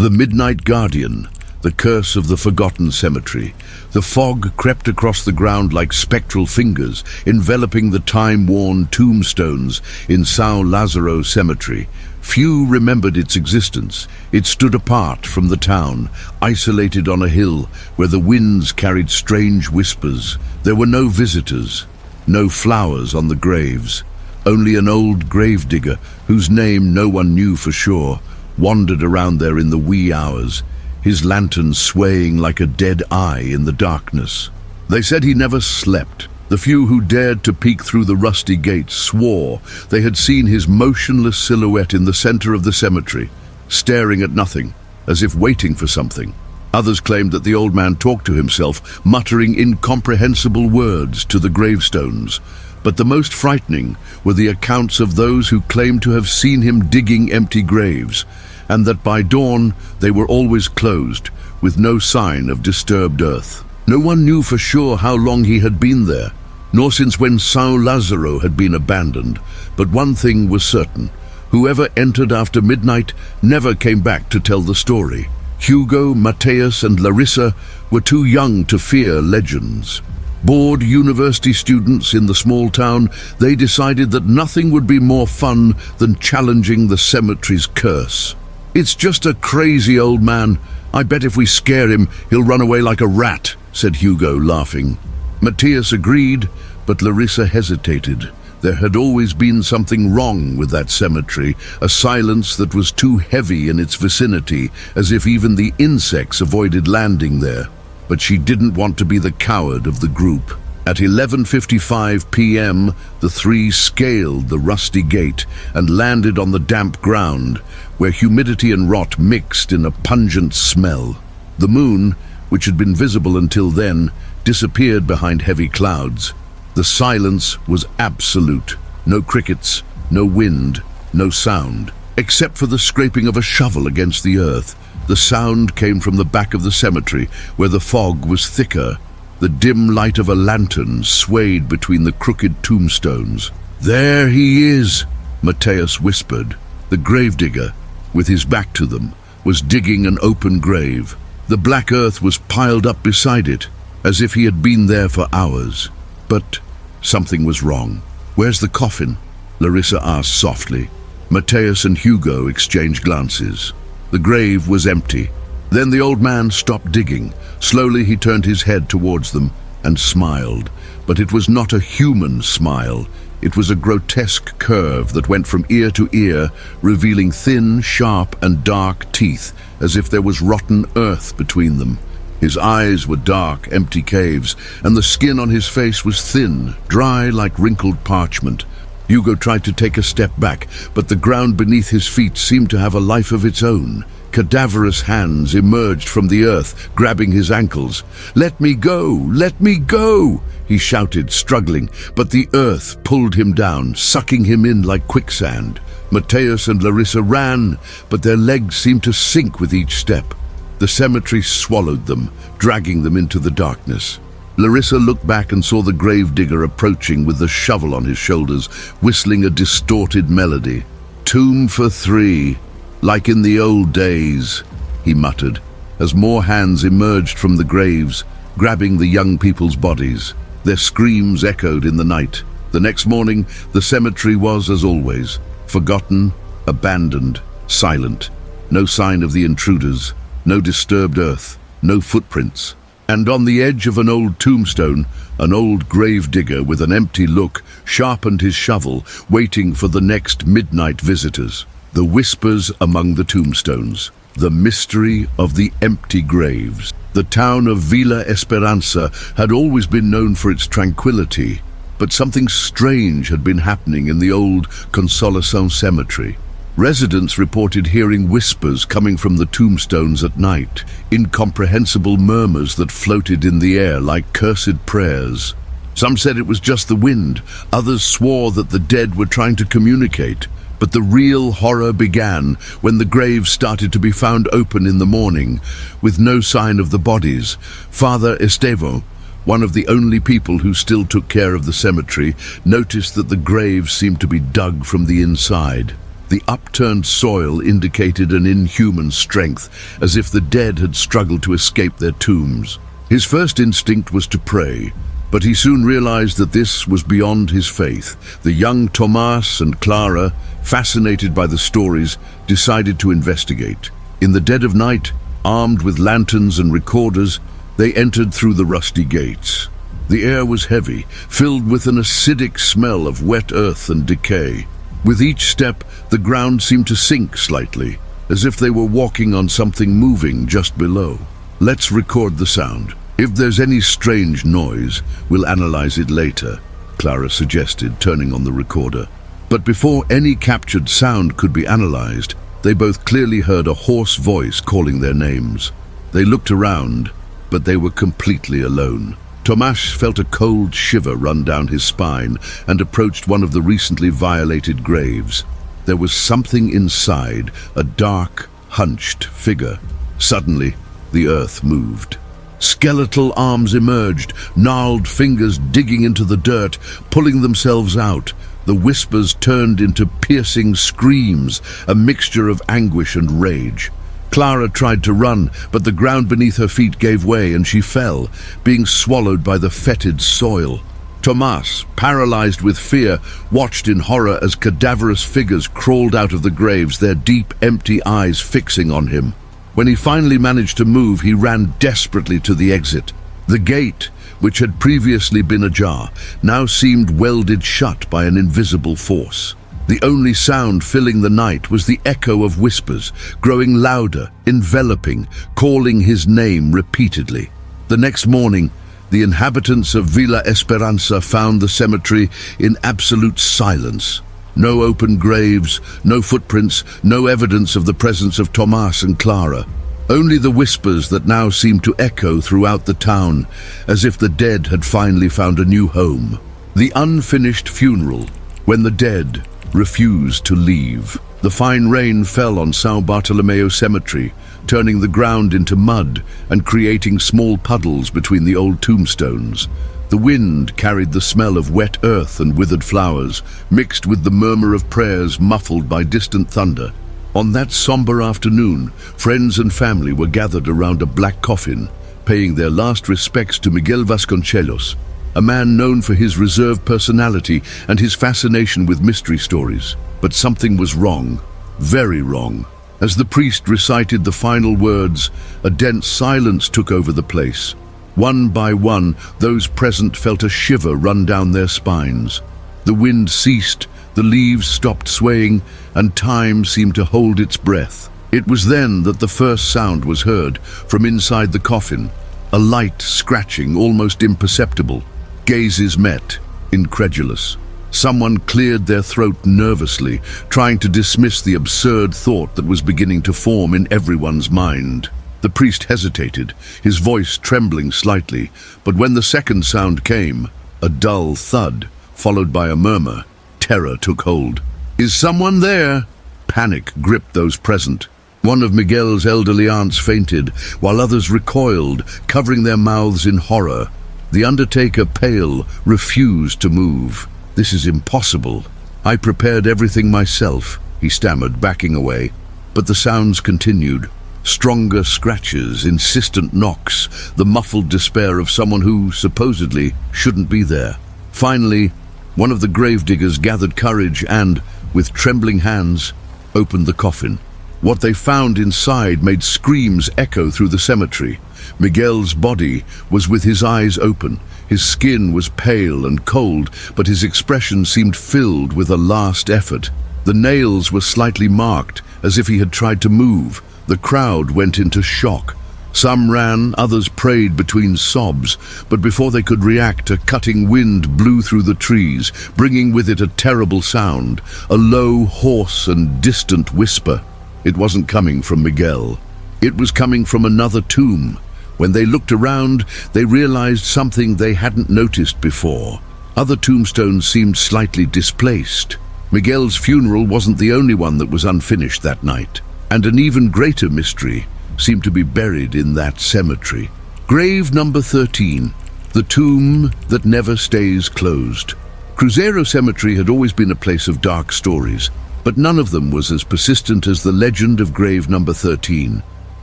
The Midnight Guardian, the curse of the forgotten cemetery. The fog crept across the ground like spectral fingers, enveloping the time-worn tombstones in São Lázaro Cemetery. Few remembered its existence. It stood apart from the town, isolated on a hill where the winds carried strange whispers. There were no visitors, no flowers on the graves. Only an old gravedigger, whose name no one knew for sure, wandered around there in the wee hours, his lantern swaying like a dead eye in the darkness. They said he never slept. The few who dared to peek through the rusty gates swore they had seen his motionless silhouette in the center of the cemetery, staring at nothing, as if waiting for something. Others claimed that the old man talked to himself, muttering incomprehensible words to the gravestones. But the most frightening were the accounts of those who claimed to have seen him digging empty graves, and that by dawn they were always closed, with no sign of disturbed earth. No one knew for sure how long he had been there, nor since when São Lázaro had been abandoned, but one thing was certain: whoever entered after midnight never came back to tell the story. Hugo, Mateus, and Larissa were too young to fear legends. Bored university students in the small town, they decided that nothing would be more fun than challenging the cemetery's curse. "It's just a crazy old man. I bet if we scare him, he'll run away like a rat," said Hugo, laughing. Mateus agreed, but Larissa hesitated. There had always been something wrong with that cemetery, a silence that was too heavy in its vicinity, as if even the insects avoided landing there. But she didn't want to be the coward of the group. At 11:55 p.m., the three scaled the rusty gate and landed on the damp ground, where humidity and rot mixed in a pungent smell. The moon, which had been visible until then, disappeared behind heavy clouds. The silence was absolute. No crickets, no wind, no sound. Except for the scraping of a shovel against the earth. The sound came from the back of the cemetery, where the fog was thicker. The dim light of a lantern swayed between the crooked tombstones. "There he is," Mateus whispered. The gravedigger, with his back to them, was digging an open grave. The black earth was piled up beside it, as if he had been there for hours. But something was wrong. "Where's the coffin?" Larissa asked softly. Mateus and Hugo exchanged glances. The grave was empty. Then the old man stopped digging. Slowly he turned his head towards them and smiled. But it was not a human smile. It was a grotesque curve that went from ear to ear, revealing thin, sharp, and dark teeth, as if there was rotten earth between them. His eyes were dark, empty caves, and the skin on his face was thin, dry like wrinkled parchment. Hugo tried to take a step back, but the ground beneath his feet seemed to have a life of its own. Cadaverous hands emerged from the earth, grabbing his ankles. "Let me go! Let me go!" he shouted, struggling, but the earth pulled him down, sucking him in like quicksand. Mateus and Larissa ran, but their legs seemed to sink with each step. The cemetery swallowed them, dragging them into the darkness. Larissa looked back and saw the gravedigger approaching with the shovel on his shoulders, whistling a distorted melody. "Tomb for three, like in the old days," he muttered, as more hands emerged from the graves, grabbing the young people's bodies. Their screams echoed in the night. The next morning, the cemetery was, as always, forgotten, abandoned, silent. No sign of the intruders, no disturbed earth, no footprints. And on the edge of an old tombstone, an old gravedigger with an empty look sharpened his shovel, waiting for the next midnight visitors. The whispers among the tombstones, the mystery of the empty graves. The town of Villa Esperança had always been known for its tranquility, but something strange had been happening in the old Consolação cemetery. Residents reported hearing whispers coming from the tombstones at night, incomprehensible murmurs that floated in the air like cursed prayers. Some said it was just the wind, others swore that the dead were trying to communicate. But the real horror began when the graves started to be found open in the morning, with no sign of the bodies. Father Estevão, one of the only people who still took care of the cemetery, noticed that the graves seemed to be dug from the inside. The upturned soil indicated an inhuman strength, as if the dead had struggled to escape their tombs. His first instinct was to pray, but he soon realized that this was beyond his faith. The young Tomas and Clara, fascinated by the stories, decided to investigate. In the dead of night, armed with lanterns and recorders, they entered through the rusty gates. The air was heavy, filled with an acidic smell of wet earth and decay. With each step, the ground seemed to sink slightly, as if they were walking on something moving just below. Let's record the sound. If there's any strange noise, we'll analyze it later, Clara suggested, turning on the recorder. But before any captured sound could be analyzed, they both clearly heard a hoarse voice calling their names. They looked around, but they were completely alone. Tomasz felt a cold shiver run down his spine and approached one of the recently violated graves. There was something inside, a dark, hunched figure. Suddenly, the earth moved. Skeletal arms emerged, gnarled fingers digging into the dirt, pulling themselves out. The whispers turned into piercing screams, a mixture of anguish and rage. Clara tried to run, but the ground beneath her feet gave way and she fell, being swallowed by the fetid soil. Tomas, paralyzed with fear, watched in horror as cadaverous figures crawled out of the graves, their deep, empty eyes fixing on him. When he finally managed to move, he ran desperately to the exit. The gate, which had previously been ajar, now seemed welded shut by an invisible force. The only sound filling the night was the echo of whispers, growing louder, enveloping, calling his name repeatedly. The next morning, the inhabitants of Villa Esperanza found the cemetery in absolute silence. No open graves, no footprints, no evidence of the presence of Tomas and Clara. Only the whispers that now seemed to echo throughout the town, as if the dead had finally found a new home. The unfinished funeral, when the dead refused to leave. The fine rain fell on São Bartolomeu Cemetery, turning the ground into mud and creating small puddles between the old tombstones. The wind carried the smell of wet earth and withered flowers, mixed with the murmur of prayers muffled by distant thunder. On that somber afternoon, friends and family were gathered around a black coffin, paying their last respects to Miguel Vasconcelos, a man known for his reserved personality and his fascination with mystery stories. But something was wrong, very wrong. As the priest recited the final words, a dense silence took over the place. One by one, those present felt a shiver run down their spines. The wind ceased, the leaves stopped swaying, and time seemed to hold its breath. It was then that the first sound was heard from inside the coffin, a light scratching, almost imperceptible. Gazes met, incredulous. Someone cleared their throat nervously, trying to dismiss the absurd thought that was beginning to form in everyone's mind. The priest hesitated, his voice trembling slightly, but when the second sound came, a dull thud, followed by a murmur, terror took hold. "Is someone there?" Panic gripped those present. One of Miguel's elderly aunts fainted, while others recoiled, covering their mouths in horror. The undertaker, pale, refused to move. "This is impossible. I prepared everything myself," he stammered, backing away. But the sounds continued. Stronger scratches, insistent knocks, the muffled despair of someone who, supposedly, shouldn't be there. Finally, one of the gravediggers gathered courage and, with trembling hands, opened the coffin. What they found inside made screams echo through the cemetery. Miguel's body was with his eyes open. His skin was pale and cold, but his expression seemed filled with a last effort. The nails were slightly marked, as if he had tried to move. The crowd went into shock. Some ran, others prayed between sobs, but before they could react, a cutting wind blew through the trees, bringing with it a terrible sound, a low, hoarse and distant whisper. It wasn't coming from Miguel. It was coming from another tomb. When they looked around, they realized something they hadn't noticed before. Other tombstones seemed slightly displaced. Miguel's funeral wasn't the only one that was unfinished that night, and an even greater mystery seemed to be buried in that cemetery. Grave number 13, the tomb that never stays closed. Cruzeiro Cemetery had always been a place of dark stories. but none of them was as persistent as the legend of grave number 13.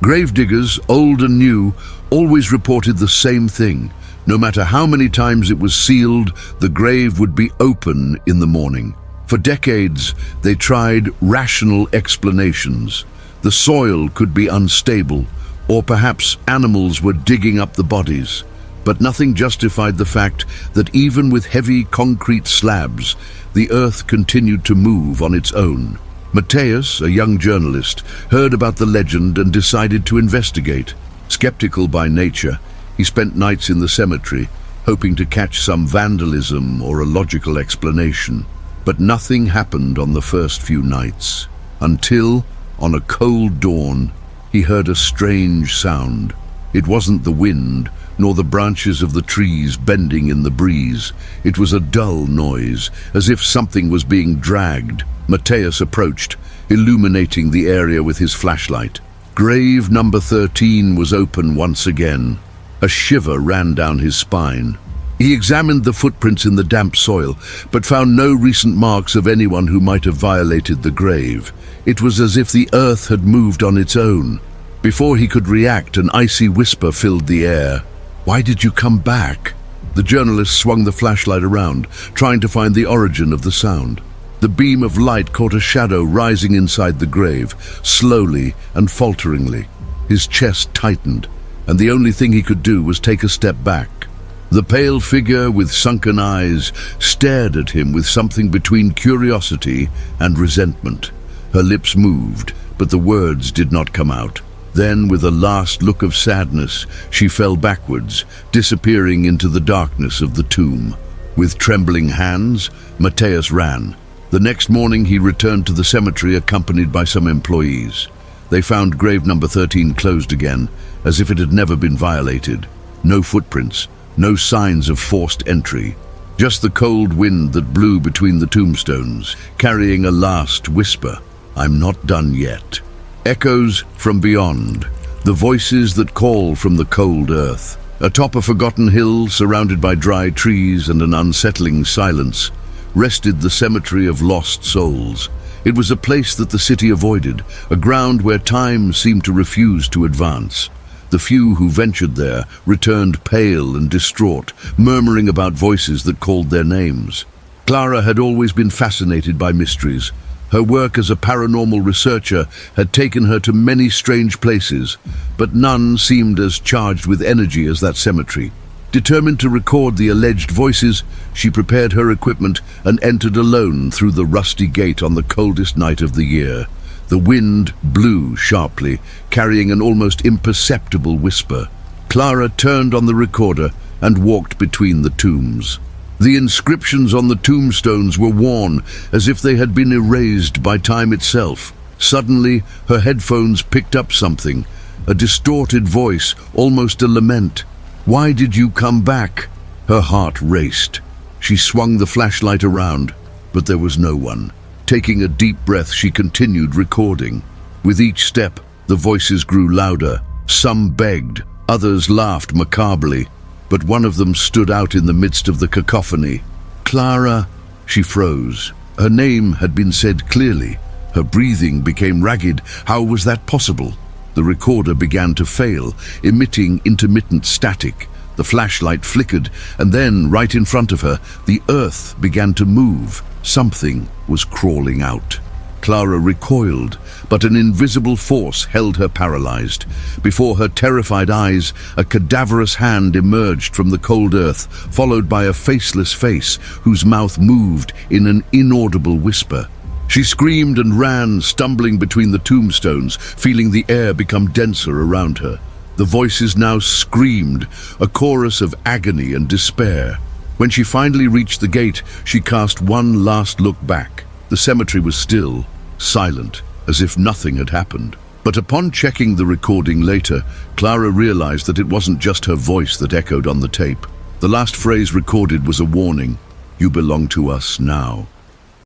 Gravediggers, old and new, always reported the same thing. No matter how many times it was sealed, the grave would be open in the morning. For decades, they tried rational explanations. The soil could be unstable, or perhaps animals were digging up the bodies. But nothing justified the fact that even with heavy concrete slabs, the earth continued to move on its own. Mateus, a young journalist, heard about the legend and decided to investigate. Skeptical by nature, he spent nights in the cemetery, hoping to catch some vandalism or a logical explanation. But nothing happened on the first few nights, until, on a cold dawn, he heard a strange sound. It wasn't the wind, nor the branches of the trees bending in the breeze. It was a dull noise, as if something was being dragged. Mateus approached, illuminating the area with his flashlight. Grave number 13 was open once again. A shiver ran down his spine. He examined the footprints in the damp soil, but found no recent marks of anyone who might have violated the grave. It was as if the earth had moved on its own. Before he could react, an icy whisper filled the air. "Why did you come back?" The journalist swung the flashlight around, trying to find the origin of the sound. The beam of light caught a shadow rising inside the grave, slowly and falteringly. His chest tightened, and the only thing he could do was take a step back. The pale figure with sunken eyes stared at him with something between curiosity and resentment. Her lips moved, but the words did not come out. Then, with a last look of sadness, she fell backwards, disappearing into the darkness of the tomb. With trembling hands, Mateus ran. The next morning he returned to the cemetery accompanied by some employees. They found grave number 13 closed again, as if it had never been violated. No footprints, no signs of forced entry. Just the cold wind that blew between the tombstones, carrying a last whisper, "I'm not done yet." Echoes from beyond, the voices that call from the cold earth. Atop a forgotten hill, surrounded by dry trees and an unsettling silence, rested the cemetery of lost souls. It was a place that the city avoided, a ground where time seemed to refuse to advance. The few who ventured there returned pale and distraught, murmuring about voices that called their names. Clara had always been fascinated by mysteries. Her work as a paranormal researcher had taken her to many strange places, but none seemed as charged with energy as that cemetery. Determined to record the alleged voices, she prepared her equipment and entered alone through the rusty gate on the coldest night of the year. The wind blew sharply, carrying an almost imperceptible whisper. Clara turned on the recorder and walked between the tombs. The inscriptions on the tombstones were worn, as if they had been erased by time itself. Suddenly, her headphones picked up something, a distorted voice, almost a lament. "Why did you come back?" Her heart raced. She swung the flashlight around, but there was no one. Taking a deep breath, she continued recording. With each step, the voices grew louder. Some begged, others laughed macabrely, but one of them stood out in the midst of the cacophony. "Clara," she froze. Her name had been said clearly. Her breathing became ragged. How was that possible? The recorder began to fail, emitting intermittent static. The flashlight flickered, and then, right in front of her, the earth began to move. Something was crawling out. Clara recoiled, but an invisible force held her paralyzed. Before her terrified eyes, a cadaverous hand emerged from the cold earth, followed by a faceless face whose mouth moved in an inaudible whisper. She screamed and ran, stumbling between the tombstones, feeling the air become denser around her. The voices now screamed, a chorus of agony and despair. When she finally reached the gate, she cast one last look back. The cemetery was still, silent, as if nothing had happened. But upon checking the recording later, Clara realized that it wasn't just her voice that echoed on the tape. The last phrase recorded was a warning. "You belong to us now."